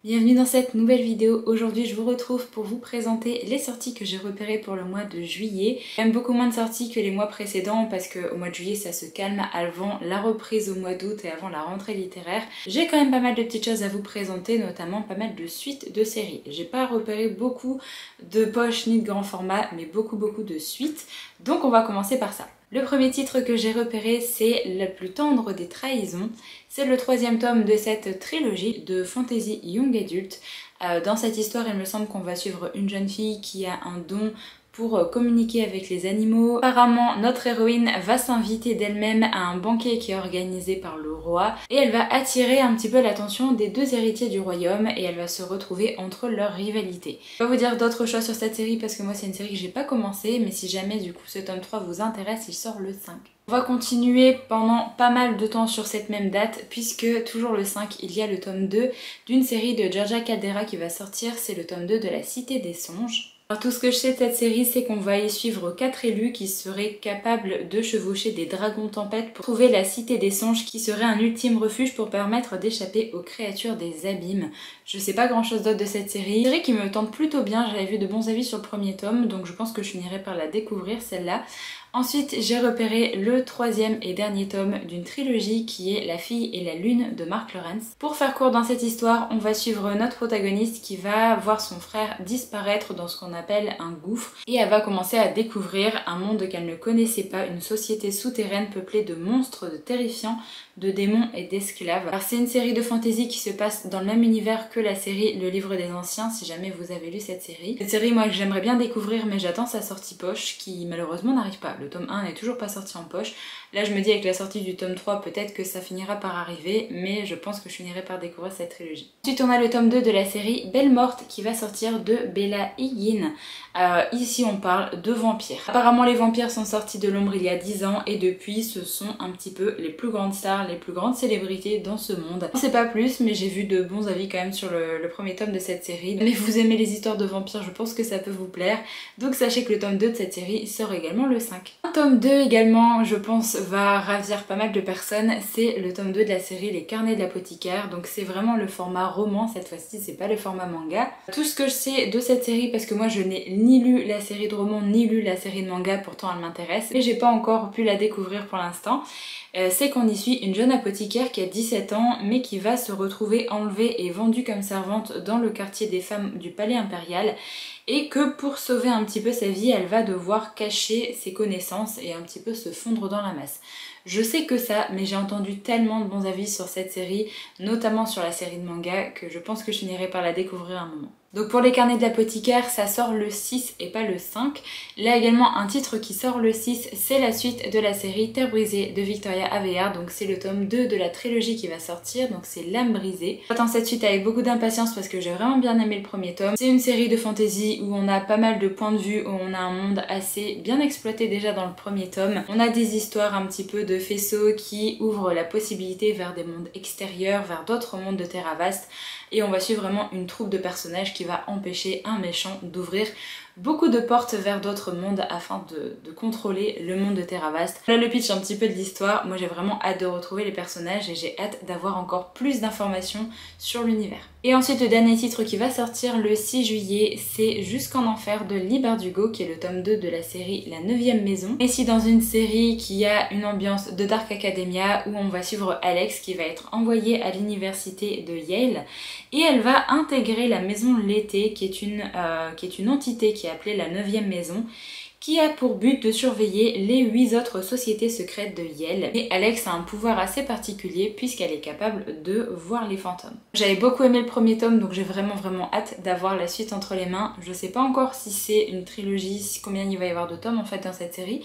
Bienvenue dans cette nouvelle vidéo. Aujourd'hui je vous retrouve pour vous présenter les sorties que j'ai repérées pour le mois de juillet. J'aime beaucoup moins de sorties que les mois précédents parce qu'au mois de juillet ça se calme avant la reprise au mois d'août et avant la rentrée littéraire. J'ai quand même pas mal de petites choses à vous présenter, notamment pas mal de suites de séries. J'ai pas repéré beaucoup de poches ni de grands formats, mais beaucoup de suites. Donc on va commencer par ça. Le premier titre que j'ai repéré, c'est La plus tendre des trahisons. C'est le 3e tome de cette trilogie de fantasy young adult. Dans cette histoire, il me semble qu'on va suivre une jeune fille qui a un don pour communiquer avec les animaux. Apparemment, notre héroïne va s'inviter d'elle-même à un banquet qui est organisé par le roi et elle va attirer un petit peu l'attention des 2 héritiers du royaume et elle va se retrouver entre leur rivalité. Je vais pas vous dire d'autres choses sur cette série parce que moi c'est une série que j'ai pas commencé, mais si jamais du coup ce tome 3 vous intéresse, il sort le 5. On va continuer pendant pas mal de temps sur cette même date puisque toujours le 5 il y a le tome 2 d'une série de Georgia Caldera qui va sortir, c'est le tome 2 de La Cité des Songes. Alors tout ce que je sais de cette série, c'est qu'on va y suivre 4 élus qui seraient capables de chevaucher des dragons tempêtes pour trouver la Cité des Songes qui serait un ultime refuge pour permettre d'échapper aux créatures des abîmes. Je sais pas grand chose d'autre de cette série. Une série qui me tente plutôt bien, j'avais vu de bons avis sur le premier tome, donc je pense que je finirai par la découvrir celle-là. Ensuite, j'ai repéré le 3e et dernier tome d'une trilogie qui est La Fille et la Lune de Mark Lawrence. Pour faire court dans cette histoire, on va suivre notre protagoniste qui va voir son frère disparaître dans ce qu'on appelle un gouffre et elle va commencer à découvrir un monde qu'elle ne connaissait pas, une société souterraine peuplée de monstres terrifiants, de démons et d'esclaves. Alors c'est une série de fantasy qui se passe dans le même univers que la série Le Livre des Anciens, si jamais vous avez lu cette série. Cette série, moi, que j'aimerais bien découvrir, mais j'attends sa sortie poche, qui malheureusement n'arrive pas. Le tome 1 n'est toujours pas sorti en poche. Là, je me dis avec la sortie du tome 3, peut-être que ça finira par arriver, mais je pense que je finirai par découvrir cette trilogie. Ensuite, on a le tome 2 de la série Belle Morte, qui va sortir de Bella Higgin. Ici, on parle de vampires. Apparemment, les vampires sont sortis de l'ombre il y a 10 ans, et depuis, ce sont un petit peu les plus grandes stars, les plus grandes célébrités dans ce monde. Je sais pas plus, mais j'ai vu de bons avis quand même sur le premier tome de cette série. Mais vous aimez les histoires de vampires, je pense que ça peut vous plaire. Donc sachez que le tome 2 de cette série sort également le 5. Un tome 2 également, je pense, va ravir pas mal de personnes. C'est le tome 2 de la série Les Carnets de l'Apothicaire. Donc c'est vraiment le format roman cette fois-ci, c'est pas le format manga. Tout ce que je sais de cette série, parce que moi je n'ai ni lu la série de roman ni lu la série de manga, pourtant elle m'intéresse, mais j'ai pas encore pu la découvrir pour l'instant. C'est qu'on y suit une jeune apothicaire qui a 17 ans mais qui va se retrouver enlevée et vendue comme servante dans le quartier des femmes du palais impérial et que pour sauver un petit peu sa vie, elle va devoir cacher ses connaissances et un petit peu se fondre dans la masse. Je sais que ça, mais j'ai entendu tellement de bons avis sur cette série, notamment sur la série de manga, que je pense que je finirai par la découvrir un moment. Donc pour les carnets de l'apothicaire, ça sort le 6 et pas le 5. Là également un titre qui sort le 6, c'est la suite de la série Terre brisée de Victoria Aveyard. Donc c'est le tome 2 de la trilogie qui va sortir, donc c'est L'âme brisée. J'attends cette suite avec beaucoup d'impatience parce que j'ai vraiment bien aimé le premier tome. C'est une série de fantasy où on a pas mal de points de vue, où on a un monde assez bien exploité déjà dans le premier tome. On a des histoires un petit peu de faisceaux qui ouvrent la possibilité vers des mondes extérieurs, vers d'autres mondes de Terravast. Et on va suivre vraiment une troupe de personnages qui va empêcher un méchant d'ouvrir beaucoup de portes vers d'autres mondes afin de contrôler le monde de Terravast. Là le pitch un petit peu de l'histoire, moi j'ai vraiment hâte de retrouver les personnages et j'ai hâte d'avoir encore plus d'informations sur l'univers. Et ensuite le dernier titre qui va sortir le 6 juillet, c'est Jusqu'en Enfer de Leigh Bardugo, qui est le tome 2 de la série La 9e Maison. Ici dans une série qui a une ambiance de Dark Academia où on va suivre Alex qui va être envoyée à l'université de Yale et elle va intégrer la maison L'été qui est une entité qui est appelée la 9e Maison, qui a pour but de surveiller les 8 autres sociétés secrètes de Yale. Et Alex a un pouvoir assez particulier puisqu'elle est capable de voir les fantômes. J'avais beaucoup aimé le premier tome, donc j'ai vraiment hâte d'avoir la suite entre les mains. Je sais pas encore si c'est une trilogie, combien il va y avoir de tomes en fait dans cette série,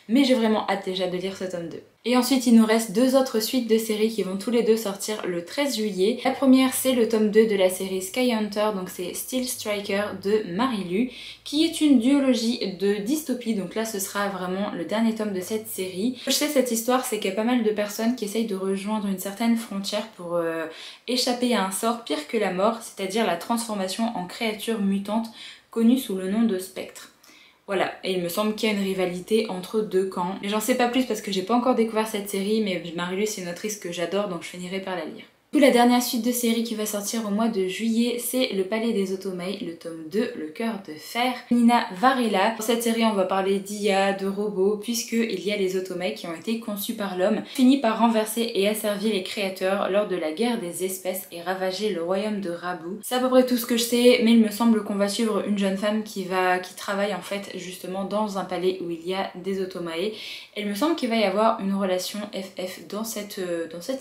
mais j'ai vraiment hâte déjà de lire ce tome 2. Et ensuite il nous reste 2 autres suites de séries qui vont tous les deux sortir le 13 juillet. La première c'est le tome 2 de la série Sky Hunter, donc c'est Steel Striker de Marie Lu, qui est une duologie de dystopies dystopie, donc là ce sera vraiment le dernier tome de cette série. Ce que je sais de cette histoire, c'est qu'il y a pas mal de personnes qui essayent de rejoindre une certaine frontière pour échapper à un sort pire que la mort, c'est-à-dire la transformation en créature mutante connue sous le nom de spectre. Voilà, et il me semble qu'il y a une rivalité entre deux camps. Mais j'en sais pas plus parce que j'ai pas encore découvert cette série, mais Marie-Lu c'est une autrice que j'adore, donc je finirai par la lire. Du coup, la dernière suite de série qui va sortir au mois de juillet, c'est Le Palais des Otomei, le tome 2, Le Cœur de Fer, Nina Varela. Dans cette série, on va parler d'IA, de robots, puisqu'il y a les Otomei qui ont été conçus par l'homme, fini par renverser et asservir les créateurs lors de la guerre des espèces et ravager le royaume de Rabu. C'est à peu près tout ce que je sais, mais il me semble qu'on va suivre une jeune femme qui travaille en fait justement dans un palais où il y a des Otomei. Et il me semble qu'il va y avoir une relation FF dans cette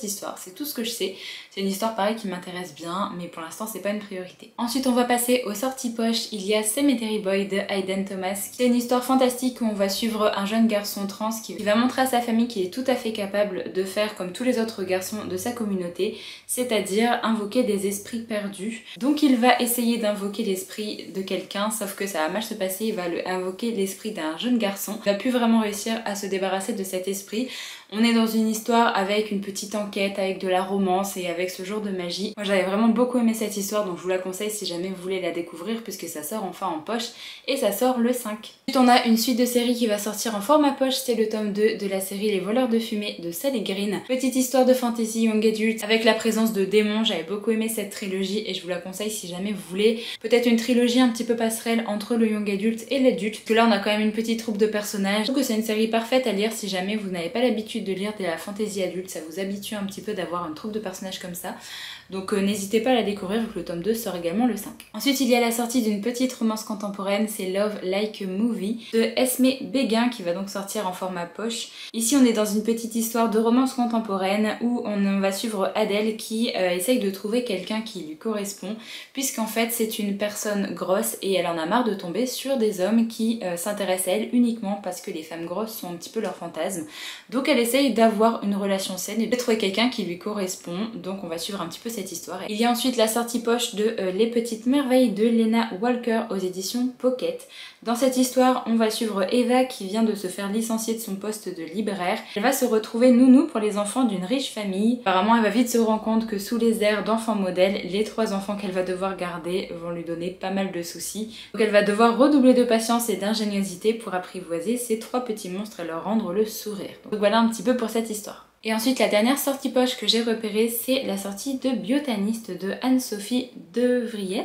histoire, c'est tout ce que je sais. C'est une histoire pareil qui m'intéresse bien, mais pour l'instant c'est pas une priorité. Ensuite on va passer aux sorties poche. Il y a Cemetery Boy de Hayden Thomas. C'est une histoire fantastique où on va suivre un jeune garçon trans qui va montrer à sa famille qu'il est tout à fait capable de faire comme tous les autres garçons de sa communauté, c'est-à-dire invoquer des esprits perdus. Donc il va essayer d'invoquer l'esprit de quelqu'un, sauf que ça va mal se passer, il va invoquer l'esprit d'un jeune garçon. Il va plus vraiment réussir à se débarrasser de cet esprit. On est dans une histoire avec une petite enquête, avec de la romance et avec ce genre de magie. Moi j'avais vraiment beaucoup aimé cette histoire, donc je vous la conseille si jamais vous voulez la découvrir, puisque ça sort enfin en poche et ça sort le 5. Ensuite on a une suite de séries qui va sortir en format poche, c'est le tome 2 de la série Les Voleurs de Fumée de Sally Green. Petite histoire de fantasy young adult avec la présence de démons, j'avais beaucoup aimé cette trilogie et je vous la conseille si jamais vous voulez. Peut-être une trilogie un petit peu passerelle entre le young adulte et l'adulte, parce que là on a quand même une petite troupe de personnages. Donc c'est une série parfaite à lire si jamais vous n'avez pas l'habitude de lire de la fantasy adulte, ça vous habitue un petit peu d'avoir une troupe de personnages comme ça. Donc n'hésitez pas à la découvrir vu que le tome 2 sort également le 5. Ensuite il y a la sortie d'une petite romance contemporaine, c'est Love Like a Movie de Esme Béguin qui va donc sortir en format poche. Ici on est dans une petite histoire de romance contemporaine où on va suivre Adèle qui essaye de trouver quelqu'un qui lui correspond, puisqu'en fait c'est une personne grosse et elle en a marre de tomber sur des hommes qui s'intéressent à elle uniquement parce que les femmes grosses sont un petit peu leur fantasme. Donc elle essaye d'avoir une relation saine et de trouver quelqu'un qui lui correspond, donc on va suivre un petit peu cette histoire. Il y a ensuite la sortie poche de Les Petites Merveilles de Lena Walker aux éditions Pocket. Dans cette histoire, on va suivre Eva qui vient de se faire licencier de son poste de libraire. Elle va se retrouver nounou pour les enfants d'une riche famille. Apparemment, elle va vite se rendre compte que sous les airs d'enfants modèles, les 3 enfants qu'elle va devoir garder vont lui donner pas mal de soucis. Donc elle va devoir redoubler de patience et d'ingéniosité pour apprivoiser ces 3 petits monstres et leur rendre le sourire. Donc voilà un petit peu pour cette histoire. Et ensuite la dernière sortie poche que j'ai repérée, c'est la sortie de Biotaniste de Anne-Sophie De Vries.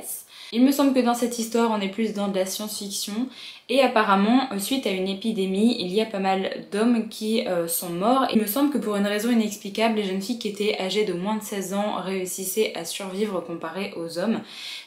Il me semble que dans cette histoire on est plus dans de la science-fiction et apparemment suite à une épidémie il y a pas mal d'hommes qui sont morts. Il me semble que pour une raison inexplicable les jeunes filles qui étaient âgées de moins de 16 ans réussissaient à survivre comparé aux hommes.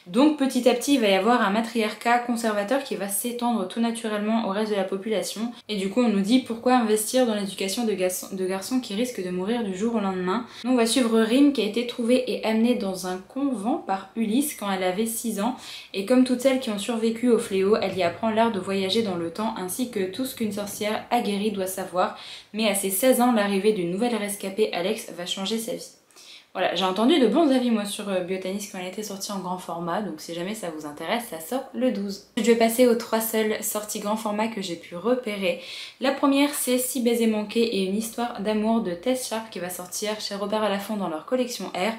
Donc petit à petit il va y avoir un matriarcat conservateur qui va s'étendre tout naturellement au reste de la population et du coup on nous dit pourquoi investir dans l'éducation de garçons qui risquent de mourir du jour au lendemain. Nous on va suivre Rim qui a été trouvée et amenée dans un convent par Ulysse quand elle avait 6 ans et comme toutes celles qui ont survécu au fléau, elle y apprend l'art de voyager dans le temps ainsi que tout ce qu'une sorcière aguerrie doit savoir, mais à ses 16 ans l'arrivée d'une nouvelle rescapée, Alex, va changer sa vie. Voilà, j'ai entendu de bons avis moi sur Biotaniste quand elle était sortie en grand format, donc si jamais ça vous intéresse, ça sort le 12. Je vais passer aux 3 seules sorties grand format que j'ai pu repérer. La première c'est 6 baisers manqués et une histoire d'amour de Tess Sharp qui va sortir chez Robert Laffont dans leur collection R.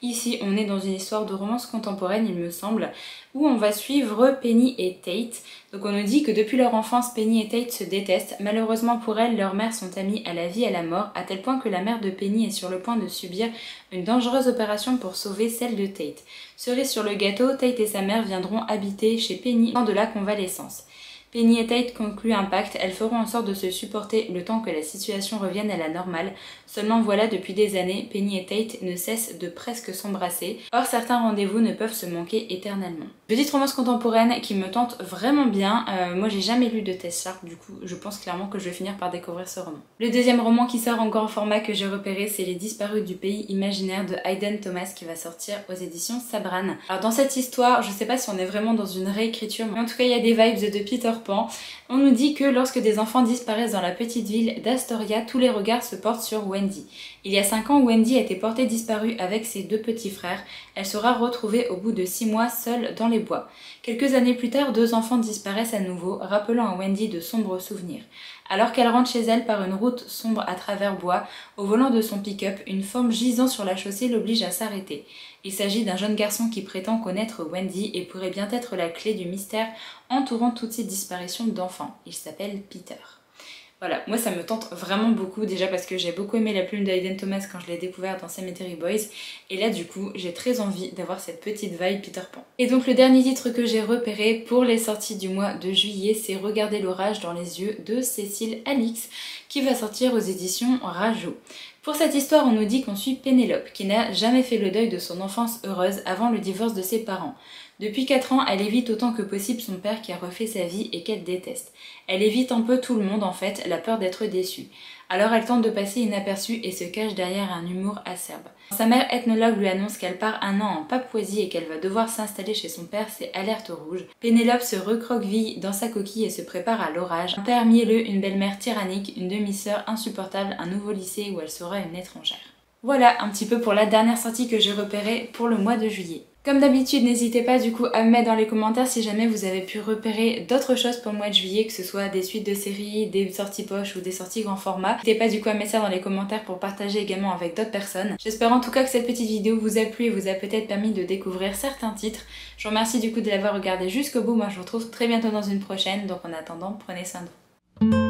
Ici on est dans une histoire de romance contemporaine il me semble, où on va suivre Penny et Tate. Donc on nous dit que depuis leur enfance, Penny et Tate se détestent. Malheureusement pour elles, leurs mères sont amies à la vie et à la mort, à tel point que la mère de Penny est sur le point de subir une dangereuse opération pour sauver celle de Tate. Cerise sur le gâteau, Tate et sa mère viendront habiter chez Penny dans de la convalescence. Penny et Tate concluent un pacte, elles feront en sorte de se supporter le temps que la situation revienne à la normale. Seulement voilà, depuis des années, Penny et Tate ne cessent de presque s'embrasser. Or certains rendez-vous ne peuvent se manquer éternellement. Petite romance contemporaine qui me tente vraiment bien. Moi j'ai jamais lu de Tess Sharp, du coup je pense clairement que je vais finir par découvrir ce roman. Le deuxième roman qui sort en grand format que j'ai repéré, c'est Les Disparus du pays imaginaire de Hayden Thomas qui va sortir aux éditions Sabran. Alors dans cette histoire, je sais pas si on est vraiment dans une réécriture, mais en tout cas il y a des vibes de Peter Pan, on nous dit que lorsque des enfants disparaissent dans la petite ville d'Astoria, tous les regards se portent sur Wendy. Il y a 5 ans, Wendy a été portée disparue avec ses 2 petits frères. Elle sera retrouvée au bout de 6 mois seule dans les bois. Quelques années plus tard, 2 enfants disparaissent à nouveau, rappelant à Wendy de sombres souvenirs. Alors qu'elle rentre chez elle par une route sombre à travers bois, au volant de son pick-up, une forme gisant sur la chaussée l'oblige à s'arrêter. Il s'agit d'un jeune garçon qui prétend connaître Wendy et pourrait bien être la clé du mystère entourant toutes ces disparitions d'enfants. Il s'appelle Peter. Voilà, moi ça me tente vraiment beaucoup, déjà parce que j'ai beaucoup aimé La Plume d'Hayden Thomas quand je l'ai découvert dans Cemetery Boys, et là du coup j'ai très envie d'avoir cette petite vibe Peter Pan. Et donc le dernier titre que j'ai repéré pour les sorties du mois de juillet, c'est Regarder l'orage dans les yeux de Cécile Alix, qui va sortir aux éditions Rajo. Pour cette histoire, on nous dit qu'on suit Pénélope, qui n'a jamais fait le deuil de son enfance heureuse avant le divorce de ses parents. Depuis 4 ans, elle évite autant que possible son père qui a refait sa vie et qu'elle déteste. Elle évite un peu tout le monde en fait, la peur d'être déçue. Alors elle tente de passer inaperçue et se cache derrière un humour acerbe. Quand sa mère ethnologue lui annonce qu'elle part 1 an en Papouasie et qu'elle va devoir s'installer chez son père, c'est alerte rouge. Pénélope se recroqueville dans sa coquille et se prépare à l'orage. Un père mielleux, une belle-mère tyrannique, une demi-sœur insupportable, un nouveau lycée où elle sera une étrangère. Voilà un petit peu pour la dernière sortie que j'ai repérée pour le mois de juillet. Comme d'habitude, n'hésitez pas du coup à me mettre dans les commentaires si jamais vous avez pu repérer d'autres choses pour le mois de juillet, que ce soit des suites de séries, des sorties poche ou des sorties grand format. N'hésitez pas du coup à mettre ça dans les commentaires pour partager également avec d'autres personnes. J'espère en tout cas que cette petite vidéo vous a plu et vous a peut-être permis de découvrir certains titres. Je vous remercie du coup de l'avoir regardé jusqu'au bout. Moi je vous retrouve très bientôt dans une prochaine, donc en attendant, prenez soin de vous.